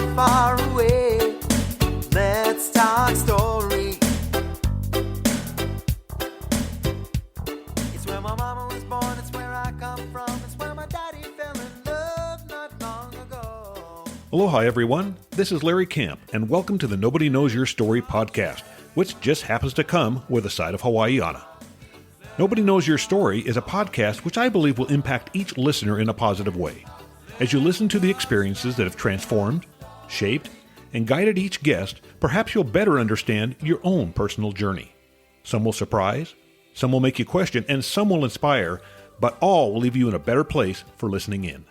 not far away. Let's talk story. It's where my mama was born, it's where I come from, it's where my daddy fell in love not long ago. Aloha, everyone. This is Larry Camp, and welcome to the Nobody Knows Your Story podcast, which just happens to come with a side of Hawaiiana. Nobody Knows Your Story is a podcast which I believe will impact each listener in a positive way. As you listen to the experiences that have transformed, shaped, and guided each guest, perhaps you'll better understand your own personal journey. Some will surprise, some will make you question, and some will inspire, but all will leave you in a better place for listening in.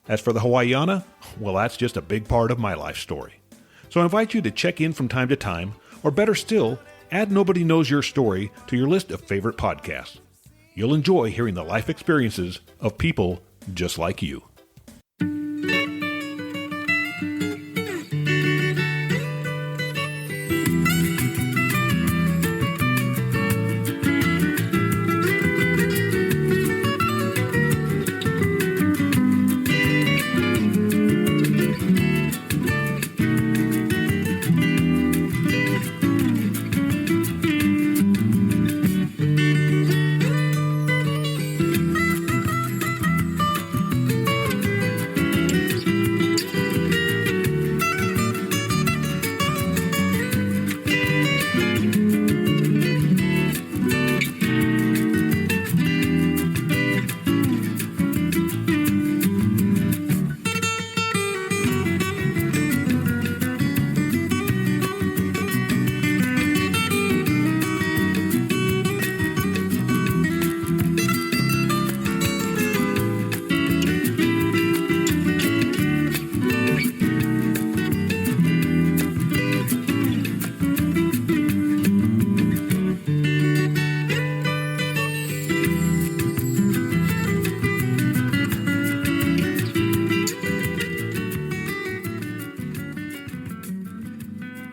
As for the Hawaiiana, well, that's just a big part of my life story. So I invite you to check in from time to time, or better still, add Nobody Knows Your Story to your list of favorite podcasts. You'll enjoy hearing the life experiences of people just like you.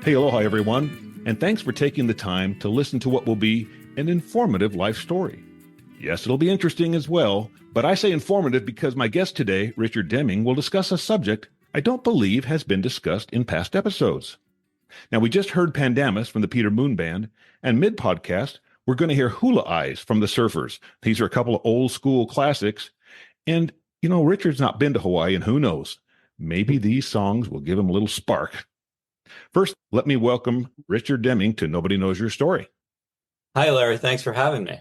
Hey, aloha, everyone, and thanks for taking the time to listen to what will be an informative life story. Yes, it'll be interesting as well, but I say informative because my guest today, Richard Deming, will discuss a subject I don't believe has been discussed in past episodes. Now, we just heard Pandamus from the Peter Moon Band, and mid-podcast, we're going to hear Hula Eyes from the Surfers. These are a couple of old school classics, and, Richard's not been to Hawaii, and who knows, maybe these songs will give him a little spark. First, let me welcome Richard Deming to Nobody Knows Your Story. Hi, Larry. Thanks for having me.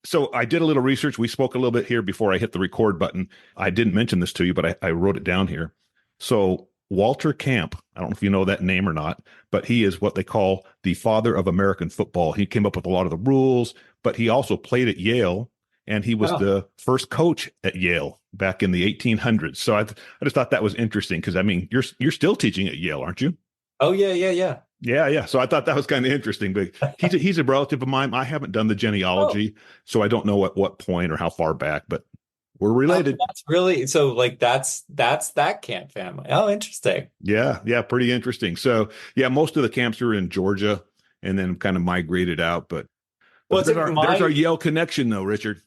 So I did a little research. We spoke a little bit here before I hit the record button. I didn't mention this to you, but I wrote it down here. So Walter Camp, I don't know if you know that name or not, but he is what they call the father of American football. He came up with a lot of the rules, but he also played at Yale, and he was the first coach at Yale back in the 1800s. So I just thought that was interesting because, you're still teaching at Yale, aren't you? Oh, yeah. Yeah. So I thought that was kind of interesting. But he's a relative of mine. I haven't done the genealogy, so I don't know at what point or how far back, but we're related. That's really so. That's that Camp family. Oh, interesting. Yeah, pretty interesting. So yeah, most of the camps are in Georgia, and then kind of migrated out. But there's our Yale connection, though, Richard.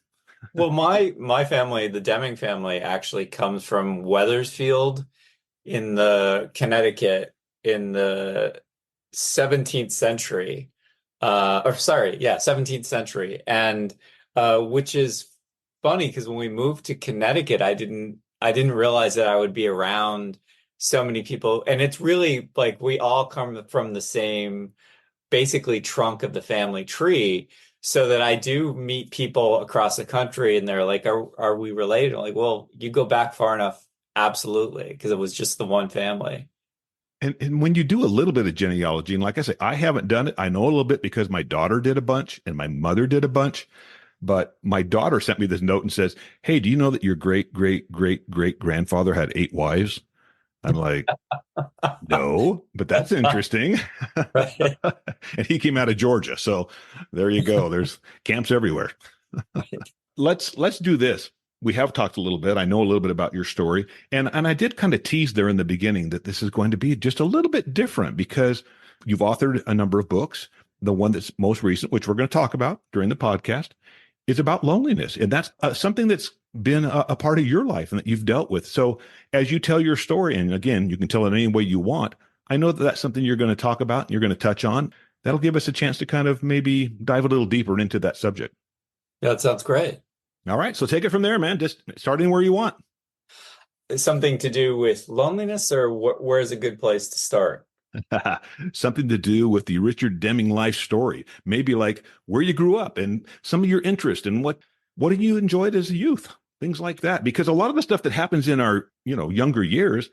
Well, my family, the Deming family, actually comes from Wethersfield in the Connecticut. In the 17th century, 17th century. And which is funny because when we moved to Connecticut, I didn't realize that I would be around so many people. And it's really like we all come from the same, basically, trunk of the family tree. So that I do meet people across the country and they're like, are we related? I'm like, well, you go back far enough. Absolutely. Because it was just the one family. And when you do a little bit of genealogy, and like I say, I haven't done it. I know a little bit because my daughter did a bunch and my mother did a bunch. But my daughter sent me this note and says, hey, do you know that your great-great-great-great-grandfather had 8 wives? I'm like, no, but that's interesting. Right. And he came out of Georgia. So there you go. There's camps everywhere. Let's do this. We have talked a little bit. I know a little bit about your story. And I did kind of tease there in the beginning that this is going to be just a little bit different because you've authored a number of books. The one that's most recent, which we're going to talk about during the podcast, is about loneliness. And that's something that's been a part of your life and that you've dealt with. So as you tell your story, and again, you can tell it any way you want, I know that that's something you're going to talk about and you're going to touch on. That'll give us a chance to kind of maybe dive a little deeper into that subject. Yeah, that sounds great. All right. So take it from there, man. Just starting where you want. Something to do with loneliness, or where's a good place to start? Something to do with the Richard Deming life story. Maybe like where you grew up and some of your interest and what did you enjoyed as a youth? Things like that. Because a lot of the stuff that happens in our, younger years,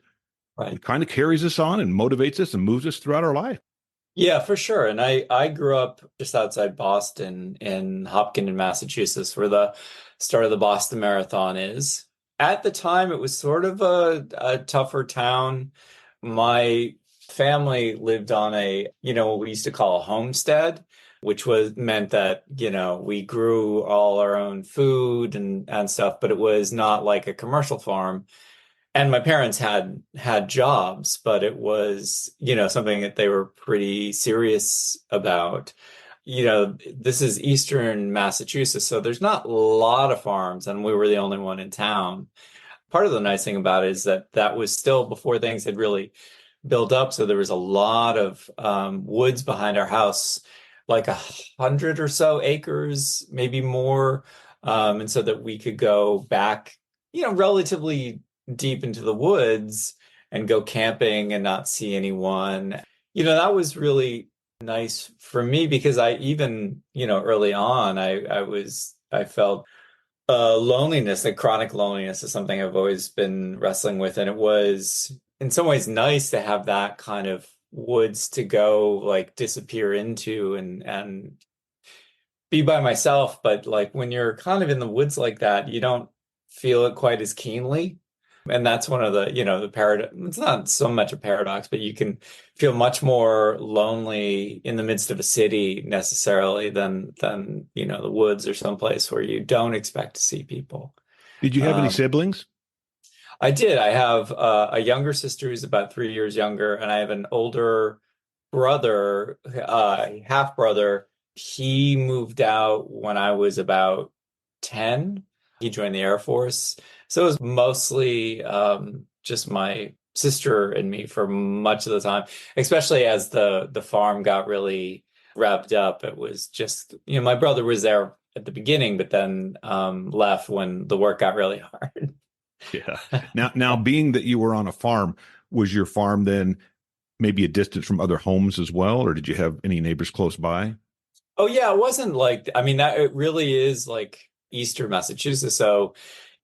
Right. it kind of carries us on and motivates us and moves us throughout our life. Yeah, for sure. And I grew up just outside Boston in Hopkinton, Massachusetts, where the start of the Boston Marathon is. At the time, it was sort of a tougher town. My family lived on what we used to call a homestead, which was meant that, we grew all our own food and stuff, but it was not like a commercial farm. And my parents had jobs, but it was, something that they were pretty serious about. This is Eastern Massachusetts, so there's not a lot of farms, and we were the only one in town. Part of the nice thing about it is that that was still before things had really built up, so there was a lot of woods behind our house, like 100 or so acres, maybe more, and so that we could go back, relatively deep into the woods and go camping and not see anyone. That was really nice for me because I even, early on, I felt loneliness, like chronic loneliness is something I've always been wrestling with. And it was in some ways nice to have that kind of woods to go like disappear into and be by myself. But like when you're kind of in the woods like that, you don't feel it quite as keenly. And that's one of the paradox. It's not so much a paradox, but you can feel much more lonely in the midst of a city necessarily than the woods or someplace where you don't expect to see people. Did you have any Um, siblings? I did. I have a younger sister who's about 3 years younger, and I have an older brother, half brother. He moved out when I was about 10. He joined the Air Force. So it was mostly just my sister and me for much of the time, especially as the farm got really revved up. It was just, my brother was there at the beginning, but then left when the work got really hard. Yeah. Now, being that you were on a farm, was your farm then maybe a distance from other homes as well, or did you have any neighbors close by? Oh yeah, it wasn't like I mean that it really is like Eastern Massachusetts. So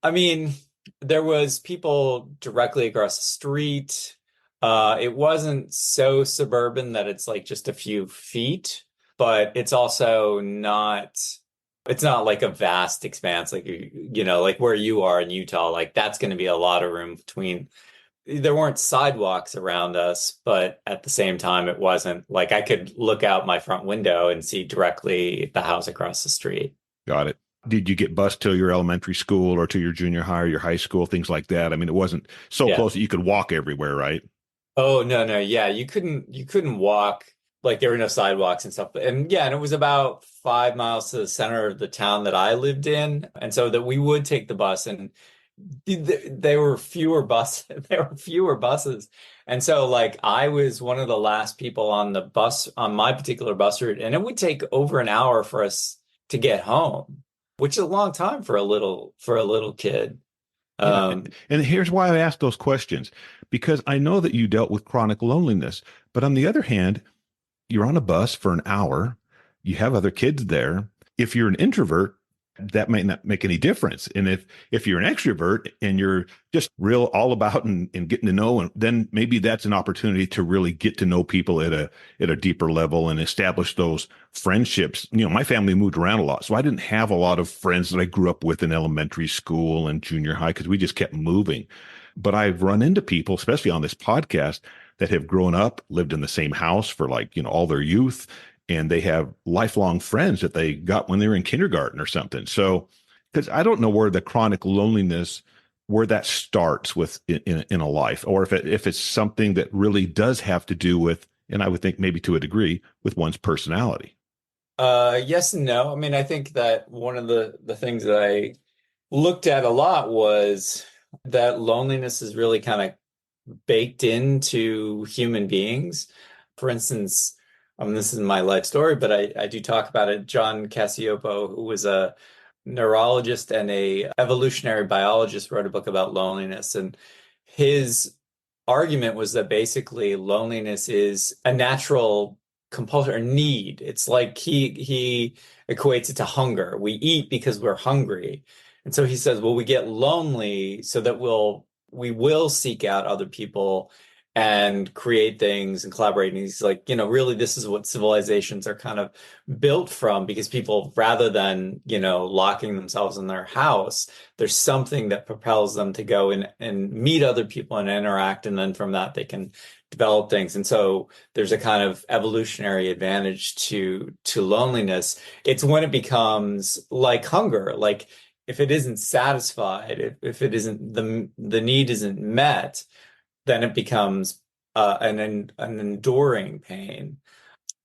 I mean, there was people directly across the street. It wasn't so suburban that it's like just a few feet, but it's not like a vast expanse like like where you are in Utah. Like that's going to be a lot of room between. There weren't sidewalks around us, but at the same time, it wasn't like I could look out my front window and see directly the house across the street. Got it. Did you get bused to your elementary school or to your junior high or your high school, things like that? I mean, it wasn't so Yeah. close that you could walk everywhere, right? Oh, no, no. Yeah, you couldn't walk, like there were no sidewalks and stuff. And yeah, and it was about 5 miles to the center of the town that I lived in. And so that we would take the bus, and there were fewer buses. There were fewer buses. And so like I was one of the last people on the bus on my particular bus route, and it would take over an hour for us to get home, which is a long time for a little kid. Yeah. Um, And here's why I asked those questions, because I know that you dealt with chronic loneliness. But on the other hand, you're on a bus for an hour, you have other kids there. If you're an introvert, that might not make any difference. And if you're an extrovert and you're just real all about and getting to know, and then maybe that's an opportunity to really get to know people at a deeper level and establish those friendships. My family moved around a lot, so I didn't have a lot of friends that I grew up with in elementary school and junior high because we just kept moving. But I've run into people, especially on this podcast, that have grown up, lived in the same house for like, all their youth, and they have lifelong friends that they got when they were in kindergarten or something. So, because I don't know where the chronic loneliness, where that starts with in a life, or if it's something that really does have to do with, and I would think maybe to a degree, with one's personality. yes and no. I mean, I think that one of the things that I looked at a lot was that loneliness is really kind of baked into human beings. For instance, this is my life story, but I do talk about it. John Cassiopo, who was a neurologist and a evolutionary biologist, wrote a book about loneliness, and his argument was that basically loneliness is a natural compulsion or need. It's like he equates it to hunger. We eat because we're hungry. And so he says, well, we get lonely so that we will seek out other people and create things and collaborate. And he's like, really, this is what civilizations are kind of built from, because people, rather than, locking themselves in their house, there's something that propels them to go and meet other people and interact. And then from that, they can develop things. And so there's a kind of evolutionary advantage to loneliness. It's when it becomes like hunger, like if it isn't satisfied, if it isn't the need isn't met, then it becomes an enduring pain.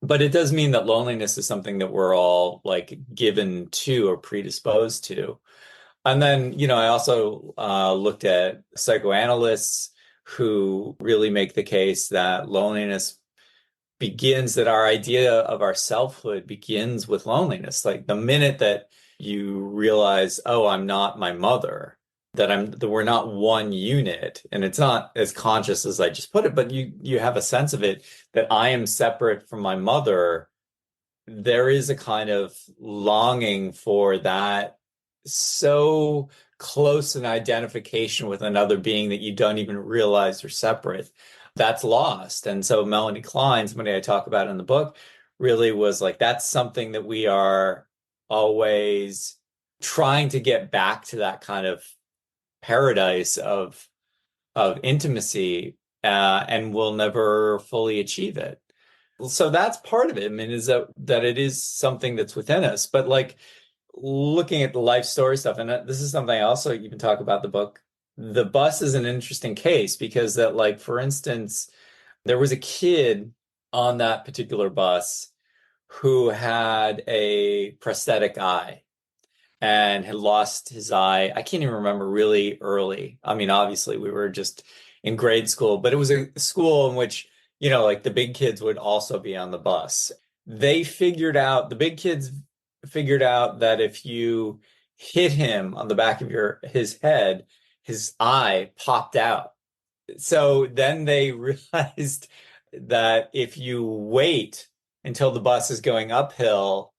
But it does mean that loneliness is something that we're all like given to or predisposed to. And then, I also looked at psychoanalysts who really make the case that loneliness begins, that our idea of our selfhood begins with loneliness. Like the minute that you realize, oh, I'm not my mother, that we're not one unit, and it's not as conscious as I just put it, but you have a sense of it, that I am separate from my mother. There is a kind of longing for that, so close an identification with another being that you don't even realize you're separate. That's lost. And so Melanie Klein, somebody I talk about in the book, really was like, that's something that we are always trying to get back to, that kind of paradise of intimacy, and we'll never fully achieve it. So that's part of it. I mean, is that it is something that's within us. But like looking at the life story stuff, and this is something I also even talk about the book. The bus is an interesting case because that, like, for instance, there was a kid on that particular bus who had a prosthetic eye and had lost his eye. I can't even remember, really early. I mean, obviously we were just in grade school, but it was a school in which, like the big kids would also be on the bus. The big kids figured out that if you hit him on the back of his head, his eye popped out. So then they realized that if you wait until the bus is going uphill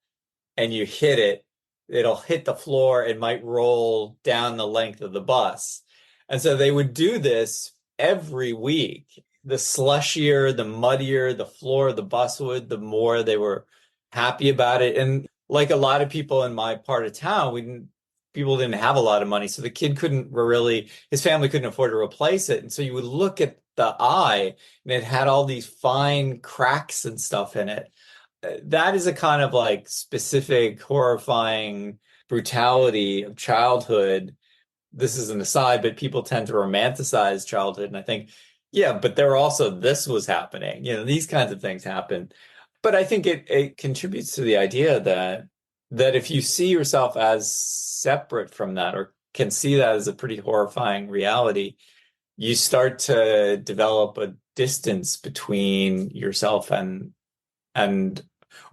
and you hit it, it'll hit the floor and might roll down the length of the bus. And so they would do this every week. The slushier, the muddier the floor of the bus would, the more they were happy about it. And like a lot of people in my part of town, people didn't have a lot of money. So the kid his family couldn't afford to replace it. And so you would look at the eye and it had all these fine cracks and stuff in it. That is a kind of like specific, horrifying brutality of childhood. This is an aside, but people tend to romanticize childhood. And I think, yeah, but this was happening. These kinds of things happen. But I think it contributes to the idea that if you see yourself as separate from that, or can see that as a pretty horrifying reality, you start to develop a distance between yourself and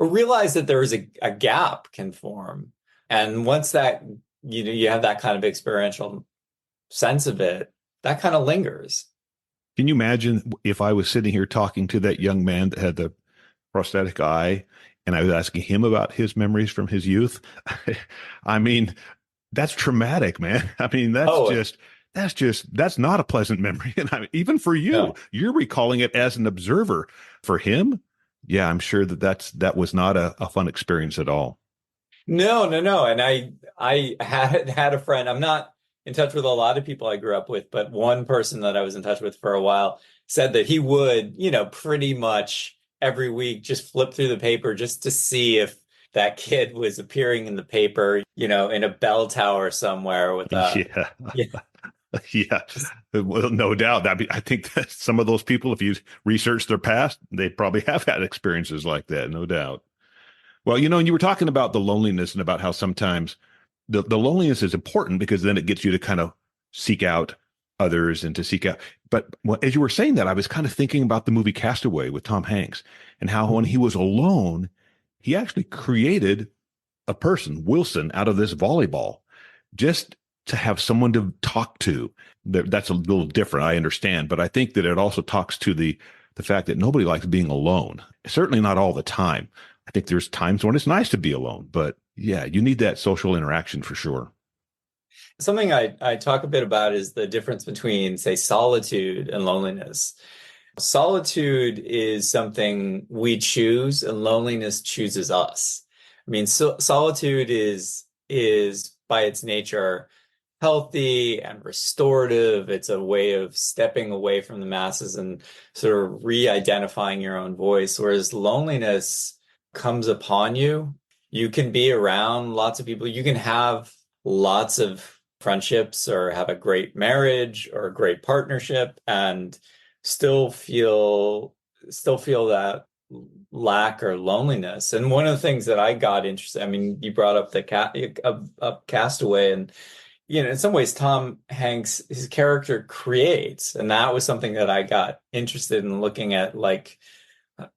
or realize that there is a gap can form. And once that, you have that kind of experiential sense of it, that kind of lingers. Can you imagine if I was sitting here talking to that young man that had the prosthetic eye and I was asking him about his memories from his youth? I mean, that's traumatic, man. I mean, Oh, that's not a pleasant memory. And even for you, no. you're recalling it as an observer. For him, yeah, I'm sure that was not a fun experience at all. No, no, no. And I had a friend. I'm not in touch with a lot of people I grew up with, but one person that I was in touch with for a while said that he would, pretty much every week just flip through the paper just to see if that kid was appearing in the paper, in a bell tower somewhere with a, Yeah. yeah, Yeah, just, well, no doubt. I think that some of those people, if you research their past, they probably have had experiences like that, no doubt. Well, and you were talking about the loneliness and about how sometimes the loneliness is important because then it gets you to kind of seek out others and to seek out. But as you were saying that, I was kind of thinking about the movie Castaway with Tom Hanks and how when he was alone, he actually created a person, Wilson, out of this volleyball, just to have someone to talk to. That's a little different, I understand, but I think that it also talks to the fact that nobody likes being alone. Certainly not all the time. I think there's times when it's nice to be alone, but yeah, you need that social interaction for sure. Something I talk a bit about is the difference between, say, solitude and loneliness. Solitude is something we choose, and loneliness chooses us. I mean, solitude is by its nature healthy and restorative. It's a way of stepping away from the masses and sort of re-identifying your own voice, whereas loneliness comes upon you. You can be around lots of people. You can have lots of friendships or have a great marriage or a great partnership and still feel that lack or loneliness. And one of the things that I got interested, I mean, you brought up the up Castaway, and in some ways, Tom Hanks, his character creates, and that was something that I got interested in looking at, like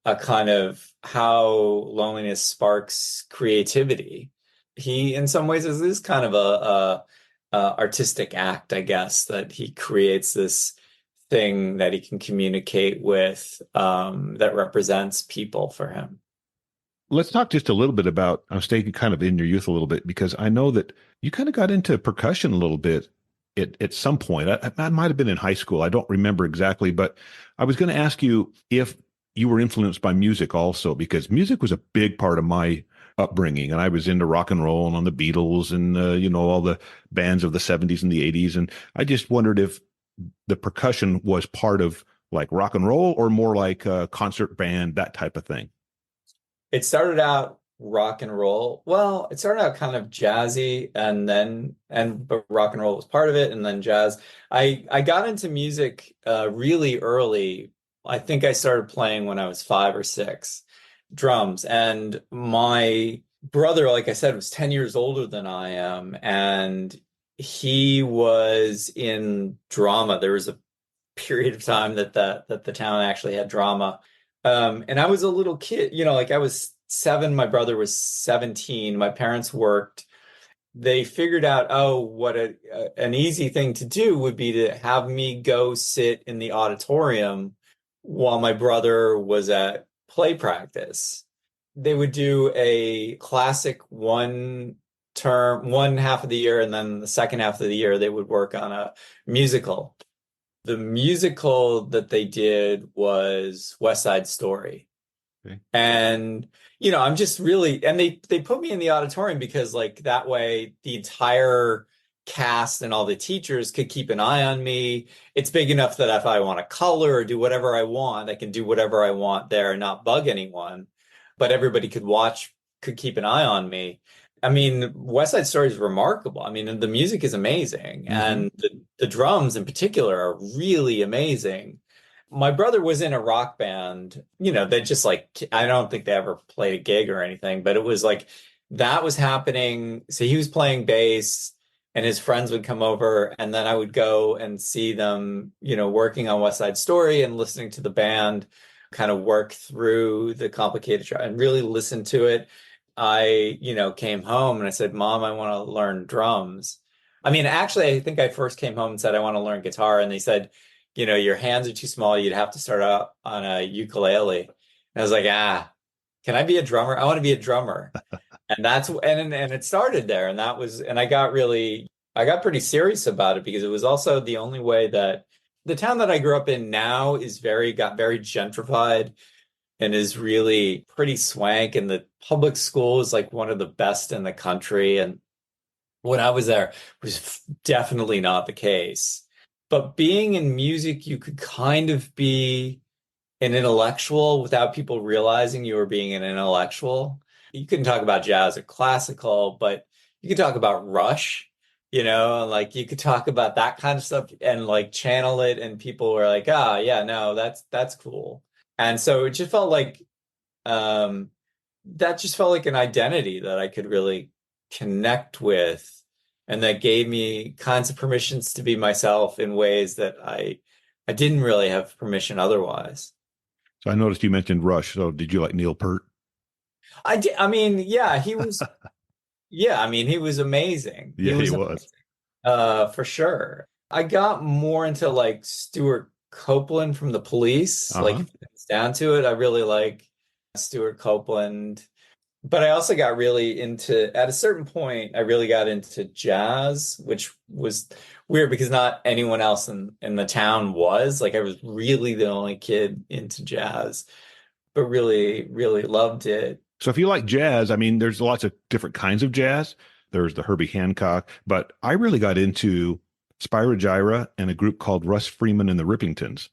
a kind of how loneliness sparks creativity. He, in some ways, is kind of a artistic act, I guess, that he creates this thing that he can communicate with, that represents people for him. Let's talk just a little bit about, I'm staying kind of in your youth a little bit because I know that you kind of got into percussion a little bit at some point. I might have been in high school. I don't remember exactly, but I was going to ask you if you were influenced by music also, because music was a big part of my upbringing. And I was into rock and roll and on the Beatles and, all the bands of the 70s and the 80s. And I just wondered if the percussion was part of like rock and roll or more like a concert band, that type of thing. It started out rock and roll. Well, it started out kind of jazzy, but rock and roll was part of it, and then jazz. I got into music really early. I think I started playing when I was 5 or 6, drums. And my brother, like I said, was 10 years older than I am, and he was in drama. There was a period of time that the town actually had drama. And I was a little kid, like I was 7, my brother was 17. My parents worked. They figured out, oh, what an easy thing to do would be to have me go sit in the auditorium while my brother was at play practice. They would do a classic one half of the year, and then the second half of the year they would work on a musical. The musical that they did was West Side Story. Okay. And, I'm just really, and they put me in the auditorium because like that way the entire cast and all the teachers could keep an eye on me. It's big enough that if I want to color or do whatever I want, I can do whatever I want there and not bug anyone. But everybody could keep an eye on me. I mean, West Side Story is remarkable. I mean, the music is amazing, Mm-hmm. and the drums in particular are really amazing. My brother was in a rock band, that just like, I don't think they ever played a gig or anything, but it was like that was happening. So he was playing bass, and his friends would come over, and then I would go and see them, working on West Side Story and listening to the band kind of work through the complicated track and really listen to it. I, came home and I said, Mom, I want to learn drums. I mean, actually, I think I first came home and said, I want to learn guitar. And they said, your hands are too small. You'd have to start out on a ukulele. And I was like, can I be a drummer? I want to be a drummer. And and it started there. And I got pretty serious about it because it was also the only way that the town that I grew up in now got very gentrified and is really pretty swank. And the public school is like one of the best in the country. And when I was there, it was definitely not the case. But being in music, you could kind of be an intellectual without people realizing you were being an intellectual. You couldn't talk about jazz or classical, but you could talk about Rush, and like you could talk about that kind of stuff and like channel it, and people were like, yeah, no, that's cool. And so it just felt like that just felt like an identity that I could really connect with. and that gave me kinds of permissions to be myself in ways that I didn't really have permission otherwise. So I noticed you mentioned Rush. So did you like Neil Peart? I did, I mean, yeah, yeah, I mean, he was amazing. He Yeah, he was was. for sure. I got more into like Stuart Copeland from The Police. Like Uh-huh. if it's down to it, I really like Stuart Copeland. But I also got really into, at a certain point, I really got into jazz, which was weird because not anyone else in the town was. Like I was really the only kid into jazz, but really, really loved it. So if you like jazz, I mean, there's lots of different kinds of jazz. There's the Herbie Hancock, but I really got into Spyro Gyra and a group called Russ Freeman and the Rippingtons.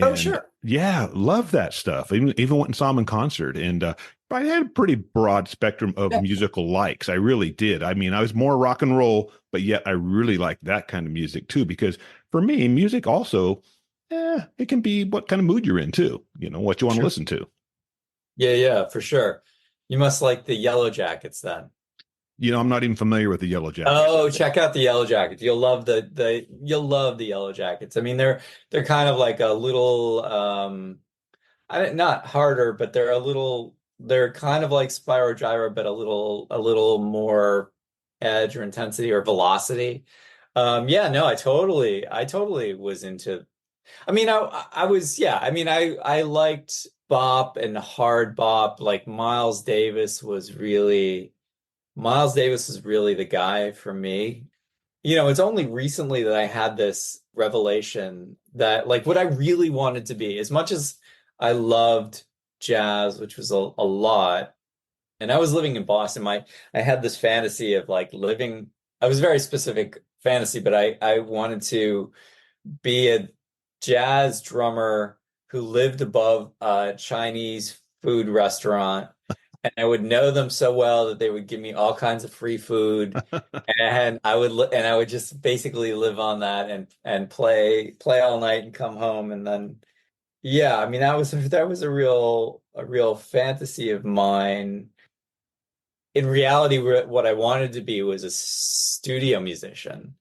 Oh, And sure. yeah, love that stuff. Even went and saw them in concert. And I had a pretty broad spectrum of Yeah. musical likes. I really did. I mean, I was more rock and roll, but yet I really liked that kind of music too, because for me, music also, it can be what kind of mood you're in too, what you want to Sure. listen to. Yeah, yeah, for sure. You must like the Yellow Jackets then. I'm not even familiar with the Yellow Jackets. Oh, check out the Yellow Jackets. You'll love the you'll love the Yellow Jackets. I mean, they're kind of like a little not harder, but they're kind of like Spyro Gyra, but a little more edge or intensity or velocity. Yeah, no, I totally was into. I mean, I was, yeah. I mean, I liked bop and hard bop. Like Miles Davis is really the guy for me. It's only recently that I had this revelation that like what I really wanted to be, as much as I loved jazz, which was a lot, and I was living in Boston, I had this fantasy of like living, I was very specific fantasy, but I wanted to be a jazz drummer who lived above a Chinese food restaurant, and I would know them so well that they would give me all kinds of free food, and I would just basically live on that and play all night and come home, and then yeah, I mean that was a real fantasy of mine. In reality, what I wanted to be was a studio musician.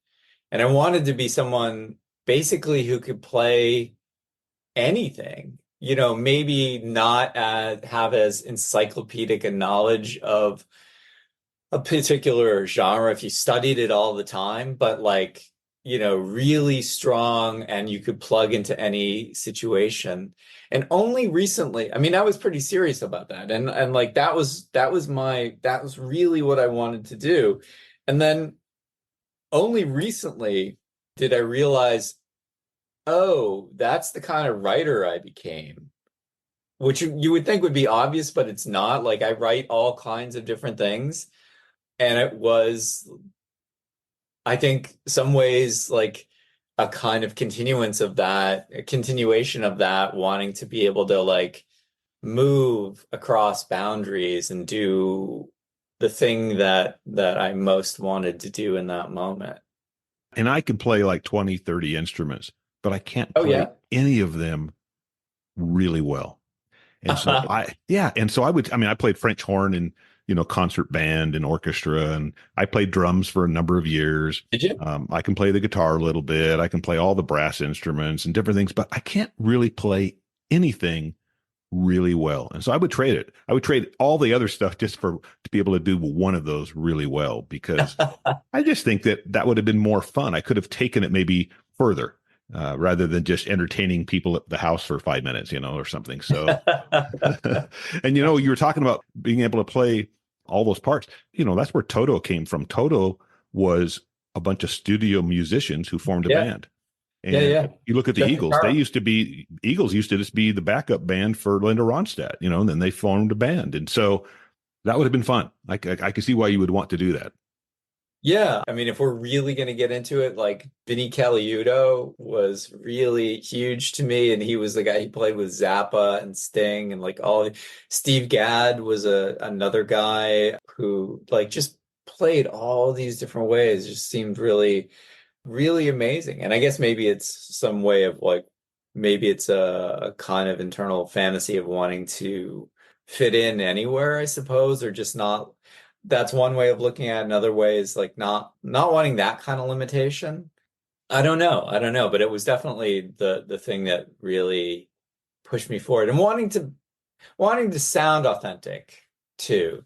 And I wanted to be someone basically who could play anything, maybe not have as encyclopedic a knowledge of a particular genre if you studied it all the time, but like, really strong and you could plug into any situation. And only recently, I mean, I was pretty serious about that. And like that was really what I wanted to do. And then only recently did I realize, oh, that's the kind of writer I became, which you would think would be obvious, but it's not. Like I write all kinds of different things. And it was, I think, some ways like a kind of continuance of that, a continuation of that, wanting to be able to like move across boundaries and do the thing that I most wanted to do in that moment. And I can play like 20, 30 instruments, but I can't Oh play yeah. any of them really well. And so yeah. And so I mean, I played French horn in, concert band and orchestra, and I played drums for a number of years. Did you? I can play the guitar a little bit. I can play all the brass instruments and different things, but I can't really play anything really well. And so I would trade it. I would trade all the other stuff just to be able to do one of those really well, because I just think that would have been more fun. I could have taken it maybe further, rather than just entertaining people at the house for 5 minutes, or something. So, and you were talking about being able to play all those parts. That's where Toto came from. Toto was a bunch of studio musicians who formed a Yeah, band. yeah, And yeah. you look at the Just Eagles, guitar. Eagles used to just be the backup band for Linda Ronstadt, and then they formed a band. And so that would have been fun. I could see why you would want to do that. Yeah, I mean, if we're really going to get into it, like Vinny Colaiuto was really huge to me, and he was the guy he played with Zappa and Sting, and like all. Steve Gadd was another guy who like just played all these different ways. Just seemed really, really amazing. And I guess maybe it's some way of like maybe it's a kind of internal fantasy of wanting to fit in anywhere, I suppose, or just not. that's one way of looking at it. Another way is like not wanting that kind of limitation. I don't know. I don't know, but it was definitely the thing that really pushed me forward and wanting to sound authentic too.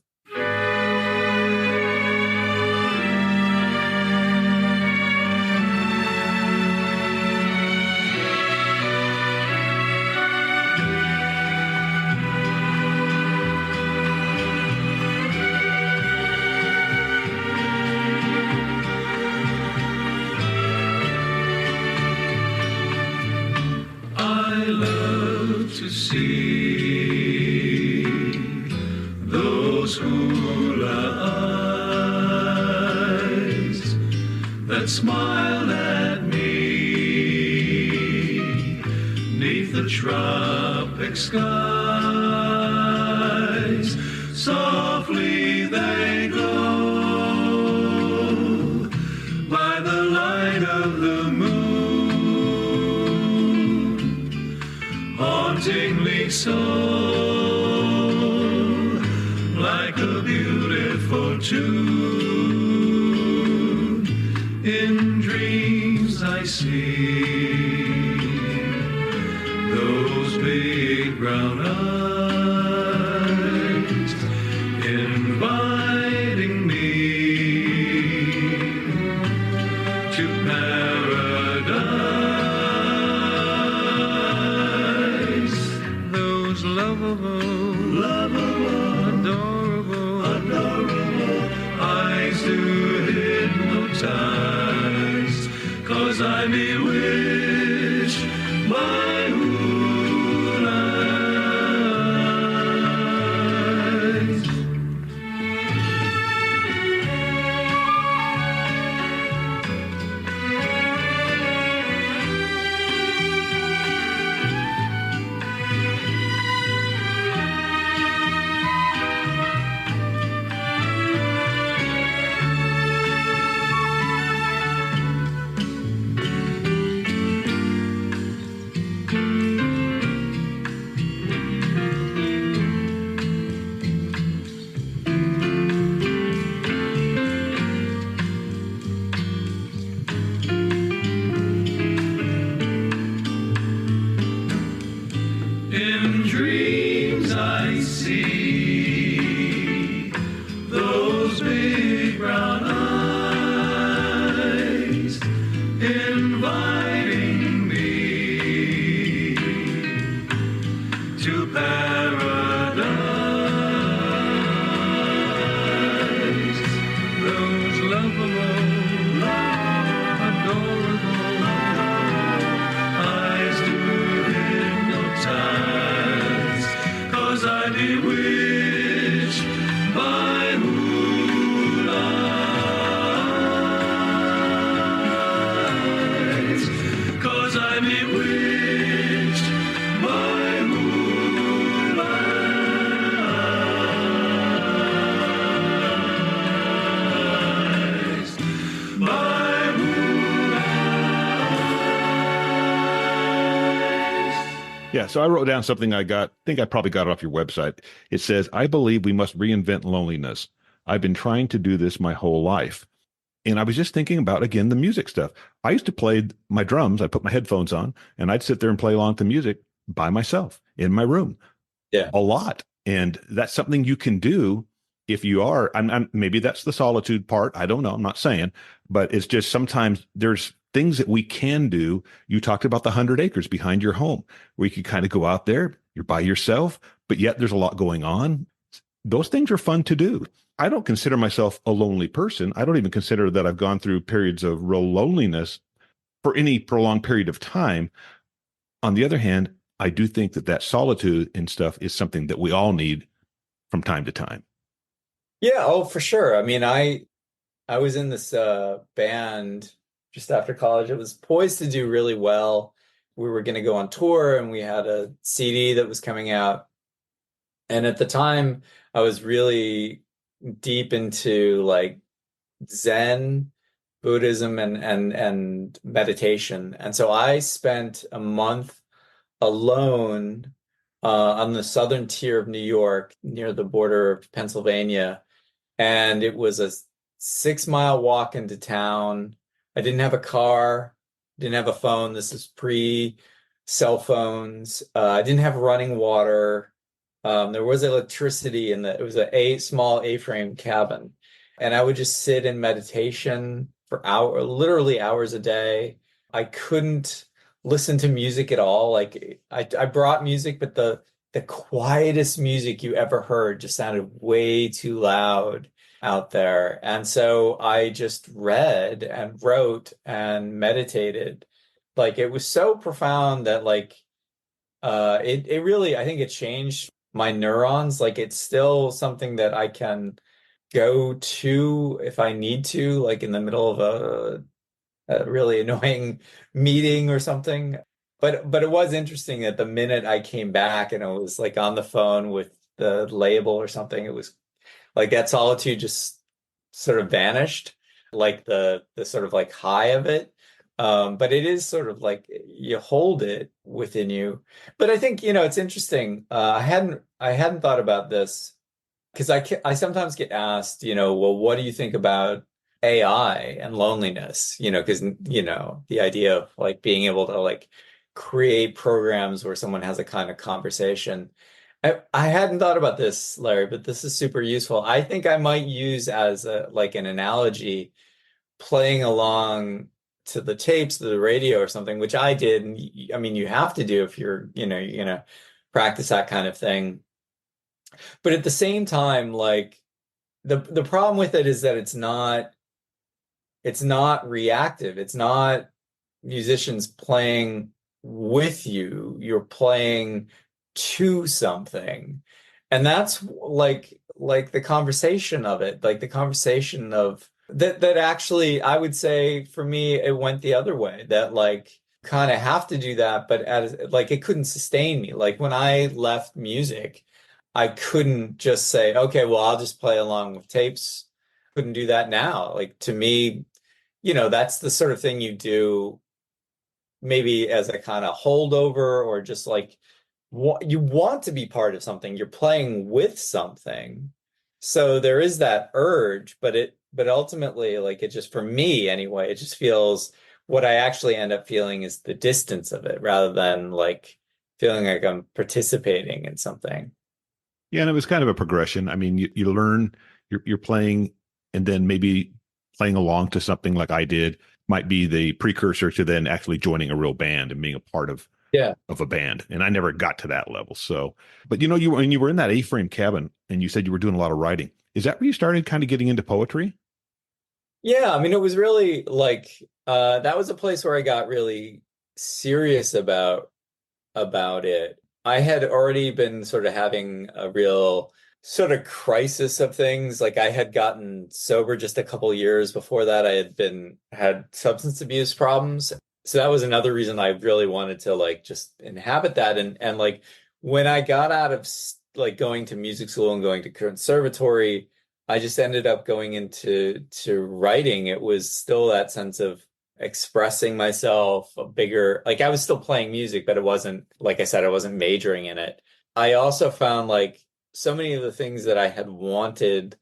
I love to see those hula eyes that smile at me neath the tropic skies. Softly they glow by the light of the moon, hauntingly so, like a beautiful tune. In dreams I see those big brown eyes inviting me to paradise. Those lovable, adorable eyes to hypnotize, 'cause I'm bewitched by hula eyes. In dreams I see those big brown eyes inviting me to paradise. Those lovable, adorable eyes to hypnotize, 'cause I'm bewitched by hula eyes, 'cause I'm bewitched by hula eyes, by hula eyes. Yeah, so I wrote down something I think I probably got it off your website. It says, I believe we must reinvent loneliness. I've been trying to do this my whole life. And I was just thinking about, again, the music stuff. I used to play my drums. I put my headphones on and I'd sit there and play along to music by myself in my room Yeah. a lot. And that's something you can do if you are, maybe that's the solitude part. I don't know. I'm not saying, but it's just sometimes there's things that we can do. You talked about the 100 acres behind your home where you can kind of go out there, you're by yourself, but yet there's a lot going on. Those things are fun to do. I don't consider myself a lonely person. I don't even consider that I've gone through periods of real loneliness for any prolonged period of time. On the other hand, I do think that solitude and stuff is something that we all need from time to time. Yeah, oh, for sure. I mean, I was in this band just after college. It was poised to do really well. We were going to go on tour and we had a CD that was coming out. And at the time, I was really deep into like Zen, Buddhism, and meditation. And so I spent a month alone on the southern tier of New York, near the border of Pennsylvania. and it was a 6 mile walk into town. I didn't have a car, didn't have a phone. This is pre cell phones. I didn't have running water. There was electricity in the, it was a small A-frame cabin. And I would just sit in meditation for literally hours a day. I couldn't listen to music at all. Like I brought music, but the quietest music you ever heard just sounded way too loud out there. And so I just read and wrote and meditated. Like it was so profound that it really, I think it changed my neurons. Like it's still something that I can go to if I need to, like in the middle of a really annoying meeting or something. But it was interesting that the minute I came back and I was like on the phone with the label or something, it was like that solitude just sort of vanished, like the sort of like high of it. But it is sort of like you hold it within you. But I think, it's interesting. I hadn't thought about this because I sometimes get asked, well, what do you think about AI and loneliness? Because the idea of like being able to like create programs where someone has a kind of conversation. I hadn't thought about this, Larry, but this is super useful. I think I might use as a like an analogy playing along to the tapes, to the radio or something, which I did. And I mean, you have to do if you're gonna practice that kind of thing. But at the same time, like the problem with it is that it's not reactive. It's not musicians playing with you. You're playing to something. And that's like the conversation of it, like the conversation of that actually I would say for me it went the other way. That like kind of have to do that, but as like it couldn't sustain me. Like when I left music, I couldn't just say, okay, well, I'll just play along with tapes. Couldn't do that now. Like to me, that's the sort of thing you do maybe as a kind of holdover or just like you want to be part of something. You're playing with something. So there is that urge, but ultimately, like it just for me anyway, it just feels what I actually end up feeling is the distance of it rather than like feeling like I'm participating in something. Yeah, and it was kind of a progression. I mean, you learn, you're playing, and then maybe playing along to something like I did might be the precursor to then actually joining a real band and being a part Yeah. of a band. And I never got to that level. So, but when you were in that A-frame cabin and you said you were doing a lot of writing, is that where you started kind of getting into poetry? Yeah, I mean, it was really like that was a place where I got really serious about it. I had already been sort of having a real sort of crisis of things. Like I had gotten sober just a couple years before that. I had substance abuse problems. So that was another reason I really wanted to like just inhabit that. And like when I got out of like going to music school and going to conservatory, I just ended up going into writing. It was still that sense of expressing myself a bigger, like I was still playing music, but it wasn't, like I said, I wasn't majoring in it. I also found like so many of the things that I had wanted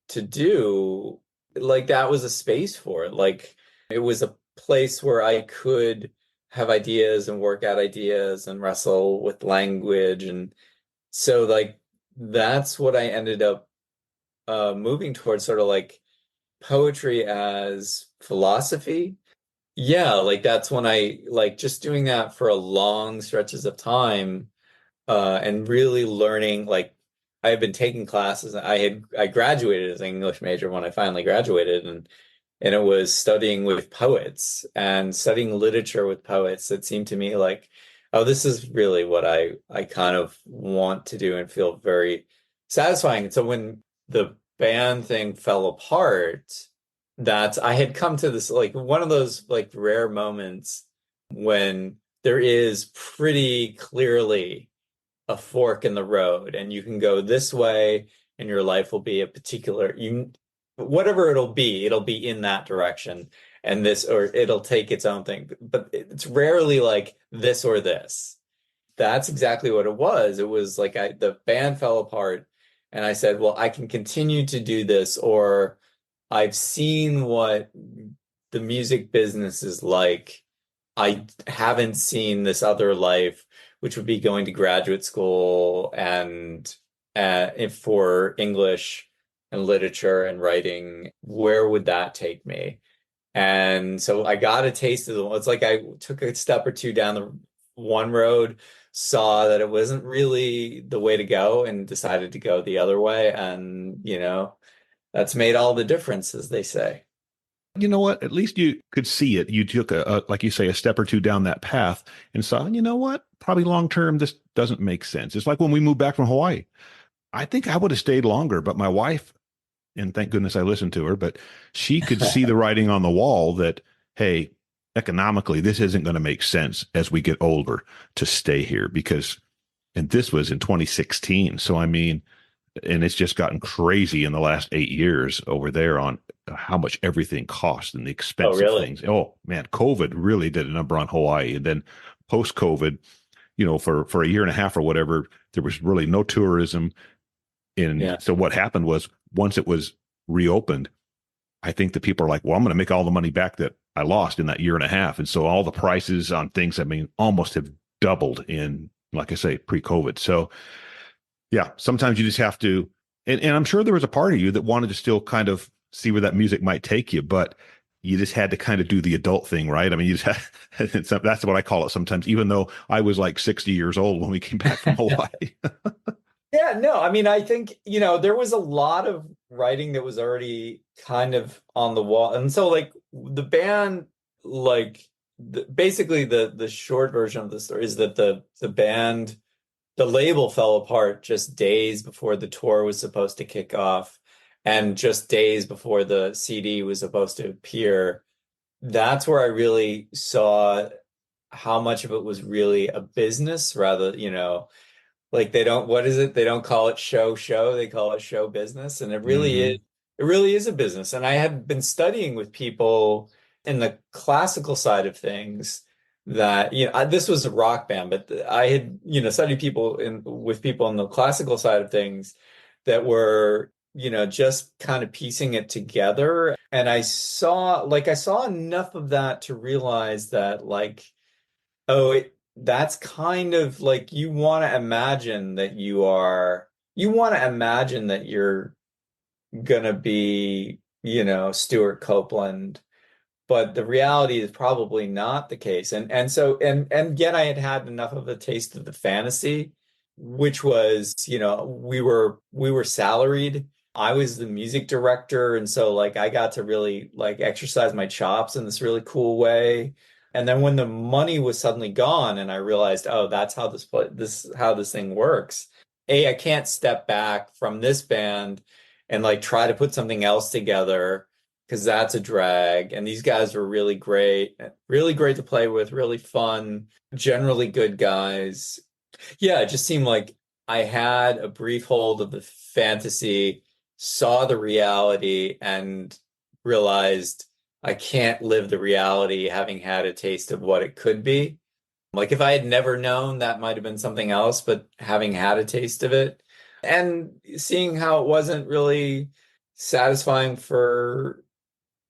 to do, like that was a space for it. Like it was a place where I could have ideas and work out ideas and wrestle with language. And so like that's what I ended up moving towards, sort of like poetry as philosophy. Yeah, like that's when I like just doing that for a long stretches of time, and really learning. Like I had been taking classes. I graduated as an English major when I finally graduated, and it was studying with poets and studying literature with poets that seemed to me like, oh, this is really what I kind of want to do and feel very satisfying. And so when the band thing fell apart, that I had come to this like one of those like rare moments when there is pretty clearly a fork in the road and you can go this way and your life will be a particular you whatever it'll be in that direction, and this or it'll take its own thing, but it's rarely like this or this. That's exactly what it was. It was like the band fell apart And I said, well, I can continue to do this, or I've seen what the music business is like. I haven't seen this other life, which would be going to graduate school and if for English and literature and writing, where would that take me? And so I got a taste of the, it's like I took a step or two down the one road, saw that it wasn't really the way to go, and decided to go the other way. And, that's made all the difference, as they say. You know what? At least you could see it. You took like you say, a step or two down that path and saw, you know what? Probably long term, this doesn't make sense. It's like when we moved back from Hawaii. I think I would have stayed longer, but my wife, and thank goodness I listened to her, but she could see the writing on the wall that, hey, economically, this isn't going to make sense as we get older to stay here because, and this was in 2016. So, I mean, and it's just gotten crazy in the last 8 years over there on how much everything costs and the Oh, expensive really? things. Oh man, COVID really did a number on Hawaii. And then post COVID, for a year and a half or whatever, there was really no tourism. And Yeah. so what happened was once it was reopened, I think the people are like, well, I'm going to make all the money back that I lost in that year and a half. And so all the prices on things, I mean, almost have doubled in, like I say, pre-COVID. So yeah, sometimes you just have to, and I'm sure there was a part of you that wanted to still kind of see where that music might take you, but you just had to kind of do the adult thing, right? I mean, you just had, that's what I call it sometimes, even though I was like 60 years old when we came back from Hawaii. Yeah, no, I mean, I think, there was a lot of writing that was already kind of on the wall. And so like the band, like basically the short version of the story is that the band, the label fell apart just days before the tour was supposed to kick off and just days before the CD was supposed to appear. That's where I really saw how much of it was really a business rather, like they don't, what is it? They don't call it show, they call it show business. And Hmm. it really is a business. And I had been studying with people in the classical side of things that, this was a rock band, but I had, studied with people in the classical side of things that were, just kind of piecing it together. And I saw enough of that to realize that like, oh, that's kind of like you want to imagine that you're gonna be, Stuart Copeland, but the reality is probably not the case. And yet I had had enough of a taste of the fantasy, which was, we were salaried. I was the music director, and so like I got to really like exercise my chops in this really cool way. And then when the money was suddenly gone and I realized, oh, that's how this how this thing works. I can't step back from this band and like try to put something else together because that's a drag. And these guys were really great to play with, really fun, generally good guys. Yeah, it just seemed like I had a brief hold of the fantasy, saw the reality, and realized I can't live the reality having had a taste of what it could be. Like if I had never known, that might have been something else, but having had a taste of it and seeing how it wasn't really satisfying for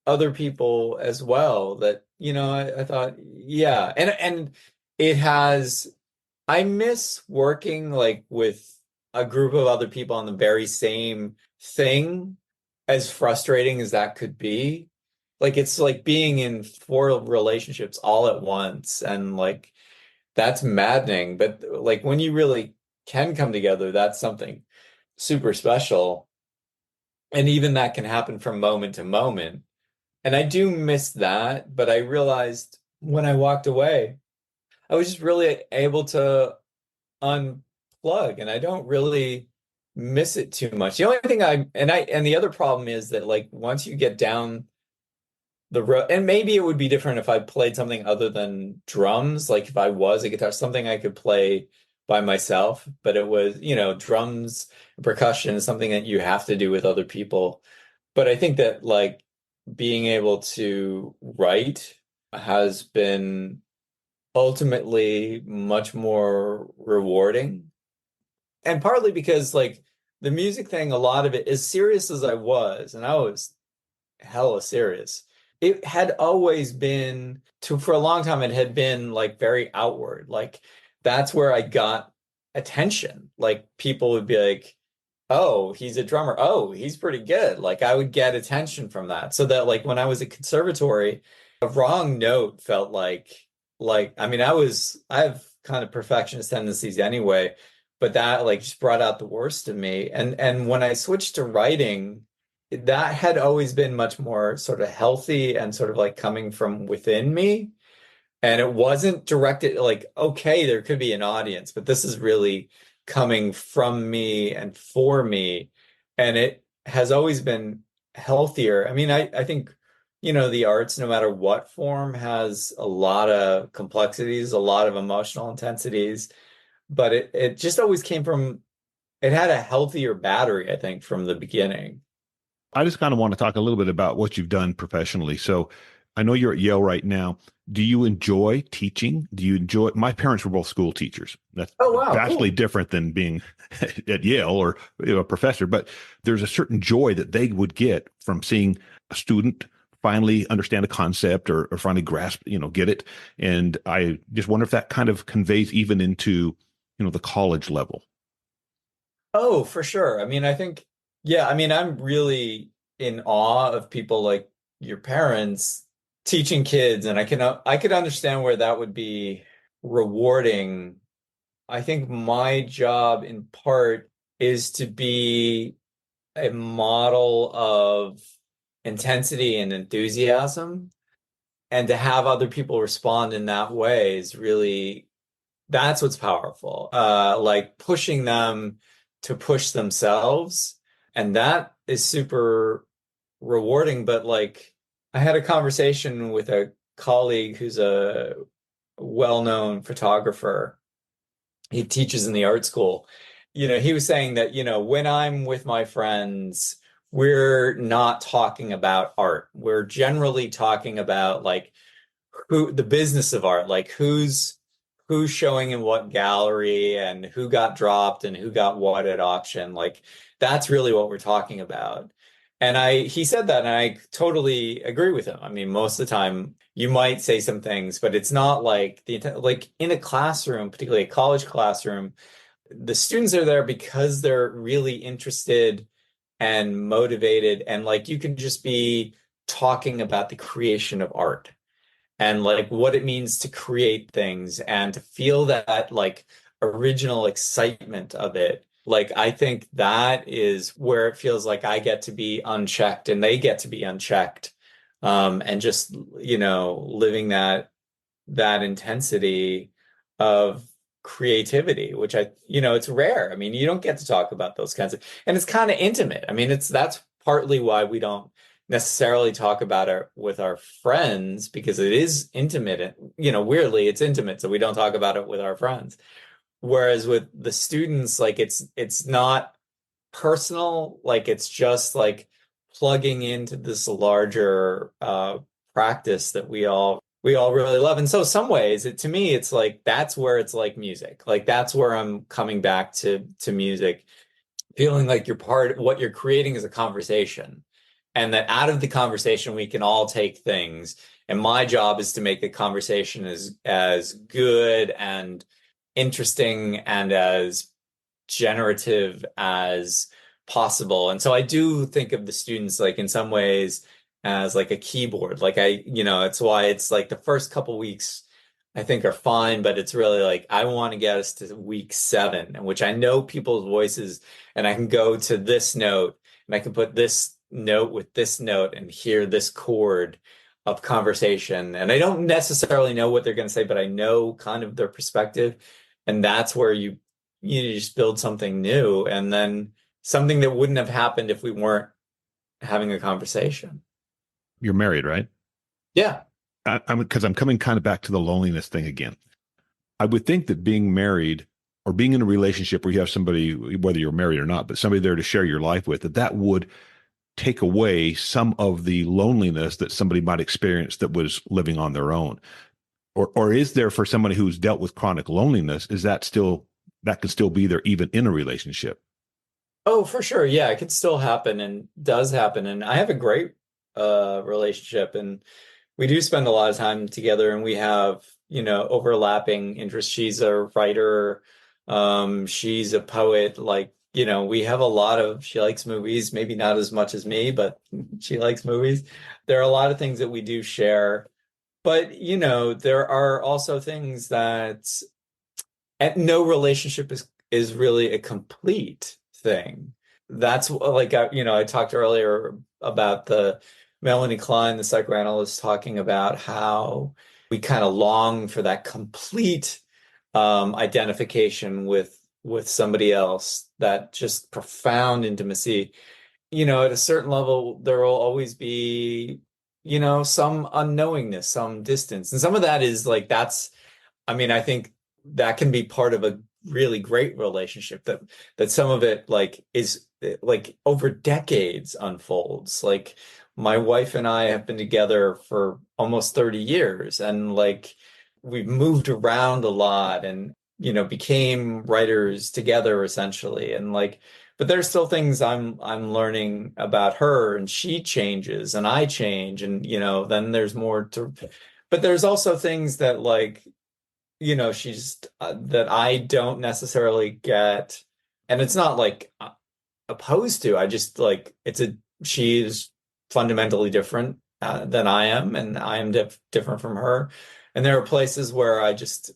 other people as well, that, I thought, yeah. And it has, I miss working like with a group of other people on the very same thing, as frustrating as that could be. Like it's like being in four relationships all at once, and like that's maddening. But like when you really can come together, that's something super special. And even that can happen from moment to moment. And I do miss that, but I realized when I walked away, I was just really able to unplug, and I don't really miss it too much. The only thing and the other problem is that like once you get down the road, and maybe it would be different if I played something other than drums, like if I was a guitar, something I could play by myself, but it was, drums, percussion is something that you have to do with other people. But I think that like being able to write has been ultimately much more rewarding. And partly because like the music thing, a lot of it, as serious as I was, and I was hella serious. It had always been for a long time, it had been like very outward. Like that's where I got attention. Like people would be like, oh, he's a drummer. Oh, he's pretty good. Like I would get attention from that. So that like when I was at conservatory, a wrong note felt like I mean, I have kind of perfectionist tendencies anyway, but that like just brought out the worst of me. And when I switched to writing, that had always been much more sort of healthy and sort of like coming from within me. And it wasn't directed like, okay, there could be an audience, but this is really coming from me and for me. And it has always been healthier. I mean, I think, the arts, no matter what form, has a lot of complexities, a lot of emotional intensities, but it just always came from, it had a healthier battery, I think, from the beginning. I just kind of want to talk a little bit about what you've done professionally. So I know you're at Yale right now. Do you enjoy teaching? Do you enjoy? My parents were both school teachers. That's Oh, wow, vastly cool. different than being at Yale or a professor, but there's a certain joy that they would get from seeing a student finally understand a concept or finally grasp, get it. And I just wonder if that kind of conveys even into, the college level. Oh, for sure. I mean, I think, yeah, I mean, I'm really in awe of people like your parents teaching kids, and I could understand where that would be rewarding. I think my job in part is to be a model of intensity and enthusiasm, and to have other people respond in that way is really that's what's powerful. Like pushing them to push themselves. And that is super rewarding. But like I had a conversation with a colleague who's a well-known photographer. He teaches in the art school. He was saying that, when I'm with my friends, we're not talking about art. We're generally talking about like who the business of art, like who's showing in what gallery and who got dropped and who got what at auction. Like that's really what we're talking about. And he said that, and I totally agree with him. I mean, most of the time you might say some things, but it's not like like in a classroom, particularly a college classroom, the students are there because they're really interested and motivated, and like you can just be talking about the creation of art and like what it means to create things and to feel that like original excitement of it. Like I think that is where it feels like I get to be unchecked and they get to be unchecked. And just, living that intensity of creativity, which it's rare. I mean, you don't get to talk about those kinds of, and it's kind of intimate. I mean, that's partly why we don't necessarily talk about it with our friends because it is intimate. Weirdly, it's intimate, so we don't talk about it with our friends. Whereas with the students, like it's not personal, like it's just like plugging into this larger practice that we all really love. And so some ways to me it's like that's where it's like music. Like that's where I'm coming back to music, feeling like you're part what you're creating is a conversation. And that out of the conversation we can all take things. And my job is to make the conversation as good and interesting and as generative as possible. And so I do think of the students like in some ways as like a keyboard. Like it's why it's like the first couple weeks I think are fine, but it's really like I want to get us to week 7, in which I know people's voices and I can go to this note and I can put this note with this note and hear this chord of conversation. And I don't necessarily know what they're going to say, but I know kind of their perspective. And that's where you just build something new and then something that wouldn't have happened if we weren't having a conversation. You're married, right? Yeah. I'm because I'm coming kind of back to the loneliness thing again. I would think that being married or being in a relationship where you have somebody, whether you're married or not, but somebody there to share your life with, that would take away some of the loneliness that somebody might experience that was living on their own. Or is there for somebody who's dealt with chronic loneliness, is that still that could still be there even in a relationship? Oh, for sure. Yeah, it could still happen and does happen. And I have a great relationship, and we do spend a lot of time together, and we have, overlapping interests. She's a writer, she's a poet. Like, we have a lot of, she likes movies, maybe not as much as me, but she likes movies. There are a lot of things that we do share. But, there are also things that and no relationship is really a complete thing. That's like I talked earlier about the Melanie Klein, the psychoanalyst, talking about how we kind of long for that complete identification with somebody else, that just profound intimacy. At a certain level, there will always be, some unknowingness, some distance, and some of that is like that's I mean, I think that can be part of a really great relationship, that some of it like is like over decades unfolds. Like my wife and I have been together for almost 30 years, and like we've moved around a lot, and became writers together essentially. And like but there's still things I'm learning about her, and she changes and I change, and then there's more to, but there's also things that like she's that I don't necessarily get. And it's not like opposed to, I just like she's fundamentally different than I am, and I am different from her. And there are places where I just,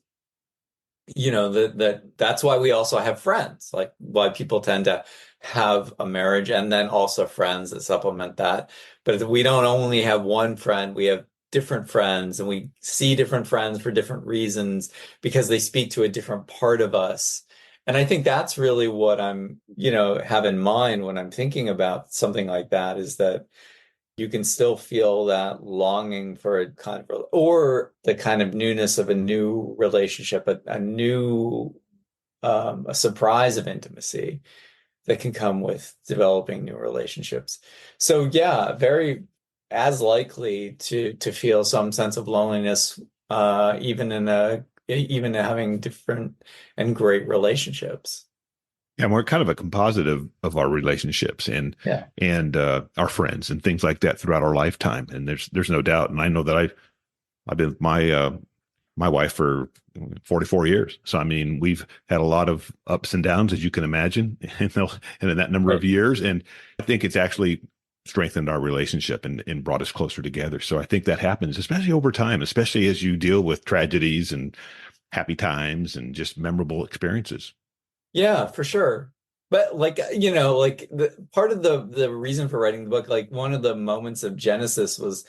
that's why we also have friends, like why people tend to have a marriage and then also friends that supplement that. But we don't only have one friend, we have different friends, and we see different friends for different reasons because they speak to a different part of us. And I think that's really what I'm, have in mind when I'm thinking about something like that, is that you can still feel that longing for a kind of, or the kind of newness of a new relationship, a new, a surprise of intimacy that can come with developing new relationships. So yeah, very as likely to feel some sense of loneliness, even having different and great relationships. And we're kind of a composite of our relationships Yeah. and our friends and things like that throughout our lifetime. And there's no doubt. And I know that I've been with my wife for 44 years. So I mean, we've had a lot of ups and downs, as you can imagine, in that number of Right. years. And I think it's actually strengthened our relationship and brought us closer together. So I think that happens, especially over time, especially as you deal with tragedies and happy times and just memorable experiences. Yeah, for sure. But like, like the part of the reason for writing the book, like one of the moments of genesis was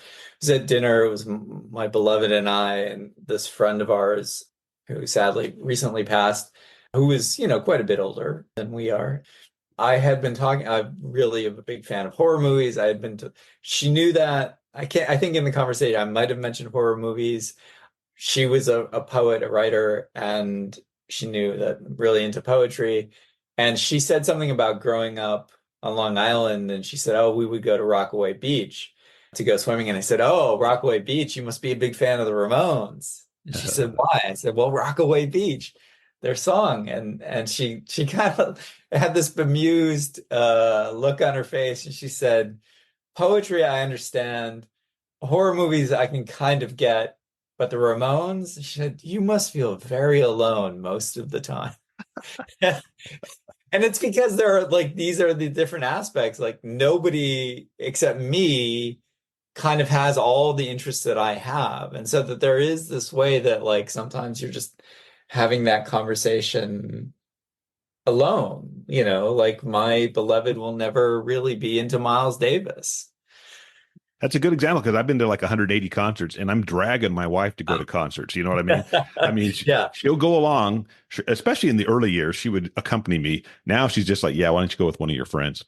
at dinner. It was my beloved and I and this friend of ours who sadly recently passed, who was, quite a bit older than we are. I had been talking, I really am a big fan of horror movies. I had been to, she knew that. I think in the conversation I might have mentioned horror movies. She was a poet, a writer, and she knew that I'm really into poetry. And she said something about growing up on Long Island, and she said, "Oh, we would go to Rockaway Beach to go swimming." And I said, "Oh, Rockaway Beach, you must be a big fan of the Ramones." And she said, "Why?" I said, "Well, Rockaway Beach, their song." And she kind of had this bemused look on her face, and she said, "Poetry, I understand. Horror movies I can kind of get, but the Ramones," she said, "you must feel very alone most of the time." And it's because there are like these are the different aspects. Like nobody except me kind of has all the interests that I have. And so that there is this way that like sometimes you're just having that conversation alone, like my beloved will never really be into Miles Davis. That's a good example because I've been to like 180 concerts and I'm dragging my wife to go to concerts. You know what I mean? I mean, Yeah. she'll go along, especially in the early years, she would accompany me. Now she's just like, yeah, why don't you go with one of your friends?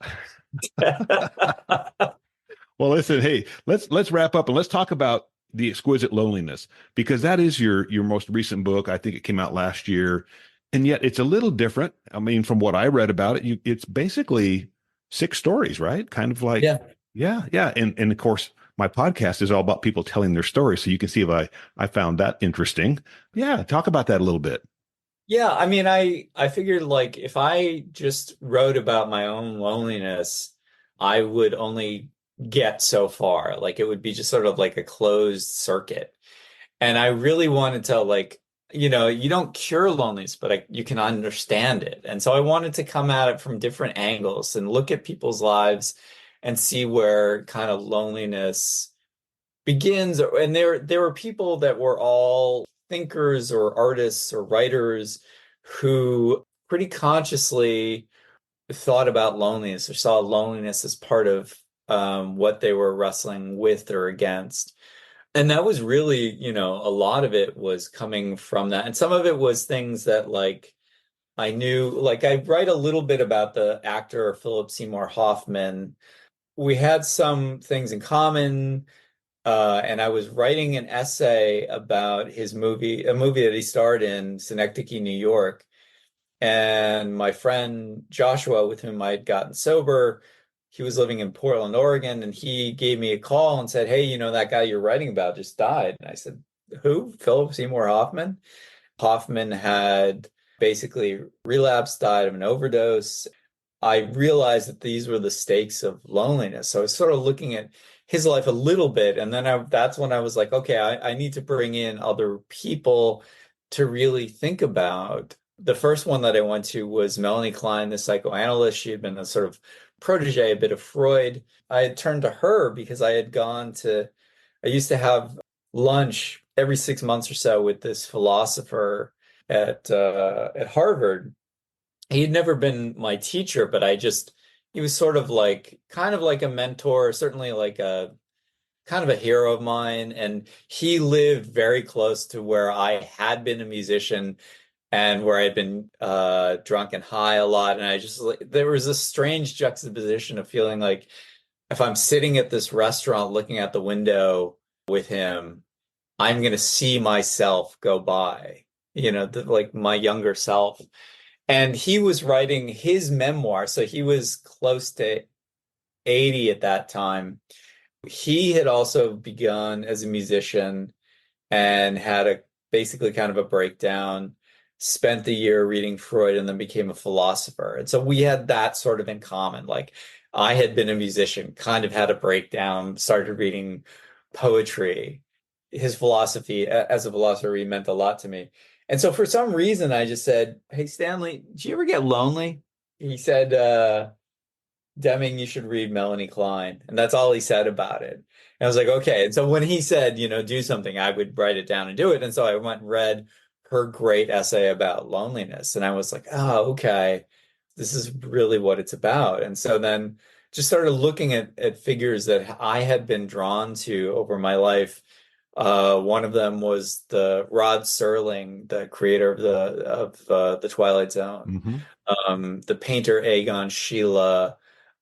Well, listen, hey, let's wrap up and let's talk about the exquisite loneliness because that is your most recent book. I think it came out last year, and yet it's a little different. I mean, from what I read about it, it's basically six stories, right? Kind of like, Yeah. yeah, yeah, and of course, my podcast is all about people telling their stories, so you can see if I found that interesting. Yeah, talk about that a little bit. Yeah, I mean, I figured like if I just wrote about my own loneliness, I would only get so far. Like it would be just sort of like a closed circuit. And I really wanted to like, you don't cure loneliness, but you can understand it. And so I wanted to come at it from different angles and look at people's lives and see where kind of loneliness begins. And there were people that were all thinkers or artists or writers who pretty consciously thought about loneliness or saw loneliness as part of what they were wrestling with or against. And that was really, a lot of it was coming from that. And some of it was things that like I knew, like I write a little bit about the actor Philip Seymour Hoffman. We had some things in common. And I was writing an essay about his movie, a movie that he starred in, Synecdoche, New York. And my friend Joshua, with whom I had gotten sober, he was living in Portland, Oregon, and he gave me a call and said, "Hey, that guy you're writing about just died." And I said, "Who? Philip Seymour Hoffman?" Hoffman had basically relapsed, died of an overdose. I realized that these were the stakes of loneliness. So I was sort of looking at his life a little bit. And then that's when I was like, okay, I need to bring in other people to really think about. The first one that I went to was Melanie Klein, the psychoanalyst. She had been a sort of protege, a bit of Freud. I had turned to her because I used to have lunch every 6 months or so with this philosopher at Harvard. He had never been my teacher, but he was sort of like kind of like a mentor, certainly like a kind of a hero of mine. And he lived very close to where I had been a musician and where I'd been drunk and high a lot. And I just like there was a strange juxtaposition of feeling like if I'm sitting at this restaurant looking out the window with him, I'm gonna see myself go by, like my younger self. And he was writing his memoir, so he was close to 80 at that time. He had also begun as a musician and had a basically kind of a breakdown, spent the year reading Freud and then became a philosopher. And so we had that sort of in common. Like I had been a musician, kind of had a breakdown, started reading poetry. His philosophy as a philosopher meant a lot to me. And so for some reason I just said, "Hey Stanley, do you ever get lonely?" He said, Deming, you should read Melanie Klein. And that's all he said about it. And I was like, okay. And so when he said, do something, I would write it down and do it. And so I went and read her great essay about loneliness. And I was like, oh, okay, this is really what it's about. And so then just started looking at figures that I had been drawn to over my life. One of them was the Rod Serling, the creator of the Twilight Zone. Hmm. The painter Egon Schiele,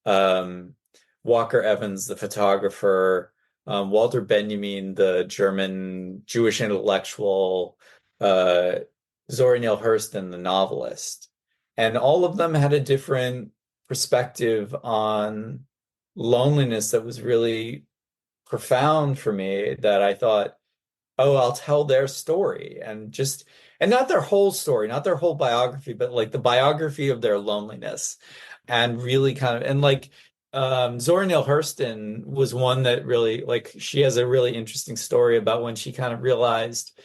um, Walker Evans, the photographer, Walter Benjamin, the German Jewish intellectual, uh, Zora Neale Hurston, the novelist. And all of them had a different perspective on loneliness that was really profound for me that I thought, oh, I'll tell their story and not their whole story, not their whole biography, but like the biography of their loneliness and really kind of, and like, Zora Neale Hurston was one that really, like, she has a really interesting story about when she kind of realized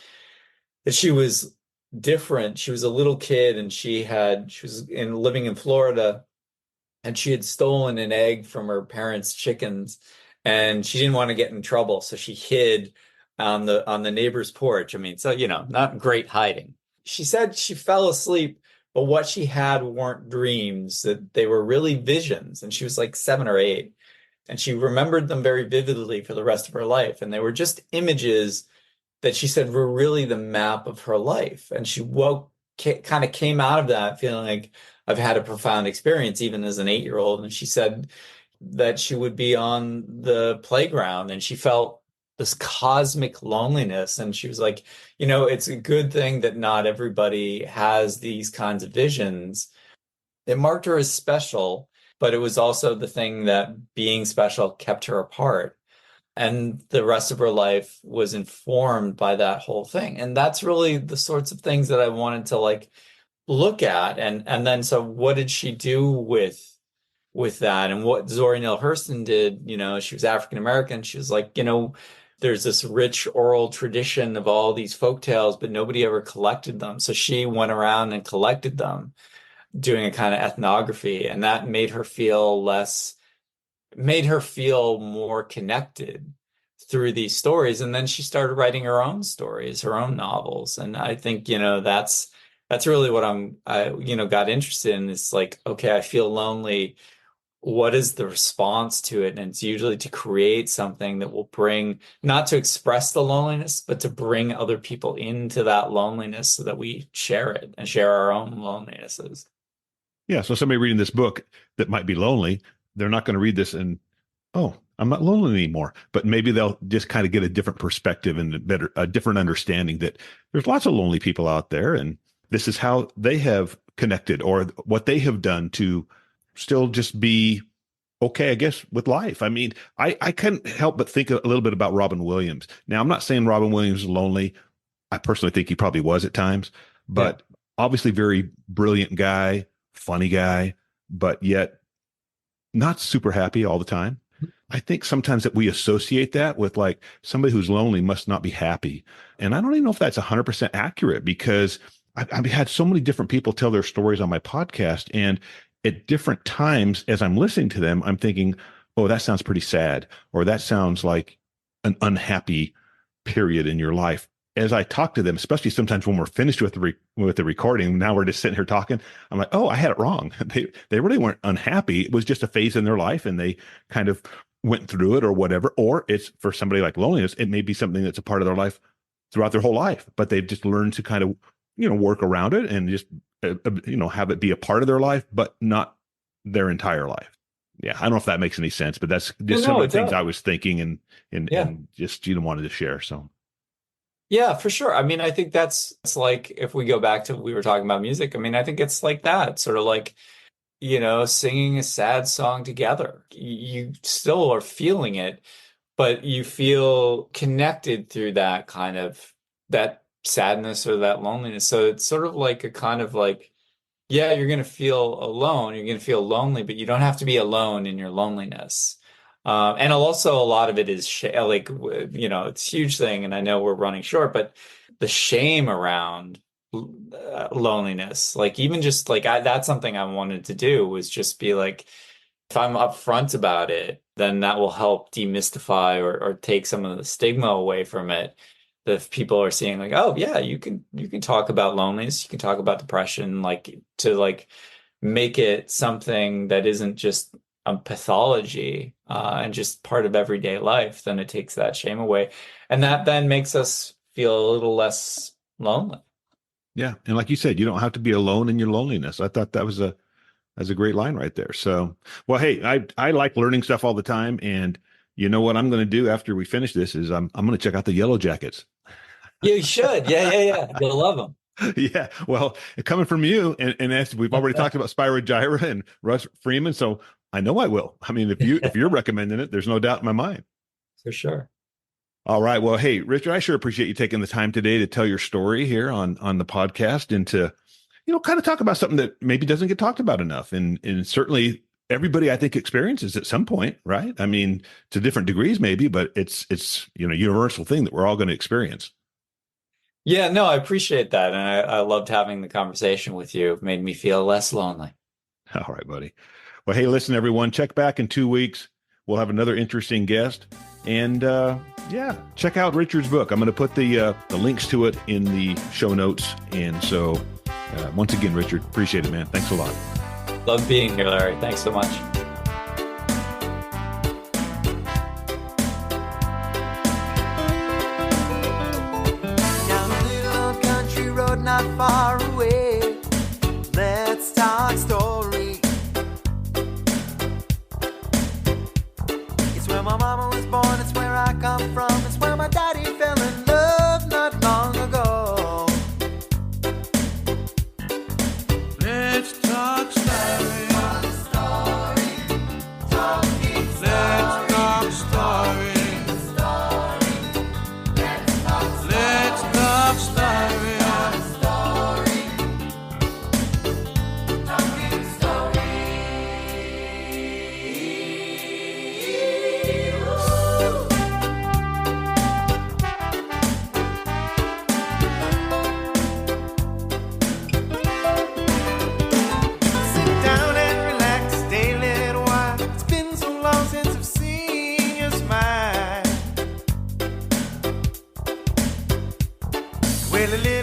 that she was different. She was a little kid and she was living in Florida and she had stolen an egg from her parents' chickens and she didn't want to get in trouble, so she hid on the neighbor's porch. I mean, so not great hiding. She said she fell asleep, but what she had weren't dreams, that they were really visions, and she was like 7 or 8, and she remembered them very vividly for the rest of her life, and they were just images that she said were really the map of her life. And she kind of came out of that feeling like I've had a profound experience, even as an 8-year old. And she said that she would be on the playground and she felt this cosmic loneliness. And she was like, it's a good thing that not everybody has these kinds of visions. It marked her as special, but it was also the thing that being special kept her apart. And the rest of her life was informed by that whole thing. And that's really the sorts of things that I wanted to like look at. And then so what did she do with that? And what Zora Neale Hurston did, she was African American. She was like, there's this rich oral tradition of all these folk tales, but nobody ever collected them. So she went around and collected them, doing a kind of ethnography, and that made her feel more connected through these stories. And then she started writing her own stories, her own novels. And I think, that's really what got interested in. It's like, okay, I feel lonely. What is the response to it? And it's usually to create something that will bring, not to express the loneliness, but to bring other people into that loneliness so that we share it and share our own lonelinesses. Yeah. So somebody reading this book that might be lonely, they're not going to read this and, oh, I'm not lonely anymore. But maybe they'll just kind of get a different perspective and a different understanding that there's lots of lonely people out there. And this is how they have connected or what they have done to still just be okay, I guess, with life. I mean, I couldn't help but think a little bit about Robin Williams. Now, I'm not saying Robin Williams is lonely. I personally think he probably was at times, but obviously very brilliant guy, funny guy, but yet not super happy all the time. I think sometimes that we associate that with like somebody who's lonely must not be happy. And I don't even know if that's 100% accurate because I've had so many different people tell their stories on my podcast. And at different times, as I'm listening to them, I'm thinking, oh, that sounds pretty sad, or that sounds like an unhappy period in your life. As I talk to them, especially sometimes when we're finished with the recording, now we're just sitting here talking. I'm like, oh, I had it wrong. They really weren't unhappy. It was just a phase in their life, and they kind of went through it or whatever. Or it's for somebody like loneliness, it may be something that's a part of their life throughout their whole life, but they've just learned to kind of work around it and just have it be a part of their life, but not their entire life. Yeah, I don't know if that makes any sense, but that's just some of the things I was thinking and just wanted to share. So. Yeah, for sure. I mean, I think it's like if we go back to we were talking about music, I mean, I think it's like that, sort of like, singing a sad song together. You still are feeling it, but you feel connected through that kind of that sadness or that loneliness. So it's sort of like a kind of like, yeah, you're going to feel alone, you're going to feel lonely, but you don't have to be alone in your loneliness. And also a lot of it is it's a huge thing. And I know we're running short, but the shame around loneliness, like even just like that's something I wanted to do was just be like, if I'm upfront about it, then that will help demystify or take some of the stigma away from it. That if people are seeing like, oh yeah, you can talk about loneliness, you can talk about depression, like to like make it something that isn't just a pathology and just part of everyday life, then it takes that shame away. And that then makes us feel a little less lonely. Yeah. And like you said, you don't have to be alone in your loneliness. I thought that was a great line right there. So, well, hey, I like learning stuff all the time. And you know what I'm going to do after we finish this is I'm going to check out the Yellow Jackets. You should. Yeah. You'll love them. Yeah, well, coming from you, and as we've already talked about Spyro Gyra and Russ Freeman, so I know I will. I mean, if you're recommending it, there's no doubt in my mind. For sure. All right. Well, hey, Richard, I sure appreciate you taking the time today to tell your story here on the podcast and to, kind of talk about something that maybe doesn't get talked about enough. And certainly everybody, I think, experiences at some point, right? I mean, to different degrees maybe, but it's universal thing that we're all going to experience. Yeah, no, I appreciate that. And I loved having the conversation with you. It made me feel less lonely. All right, buddy. Well, hey, listen, everyone, check back in 2 weeks. We'll have another interesting guest. And check out Richard's book. I'm going to put the links to it in the show notes. And so once again, Richard, appreciate it, man. Thanks a lot. Love being here, Larry. Thanks so much. Not far away. Let's talk story. It's where my mama was born, it's where I come from, it's where my daddy fell in love not long ago. Let's talk story. Let's talk story. love story. Well,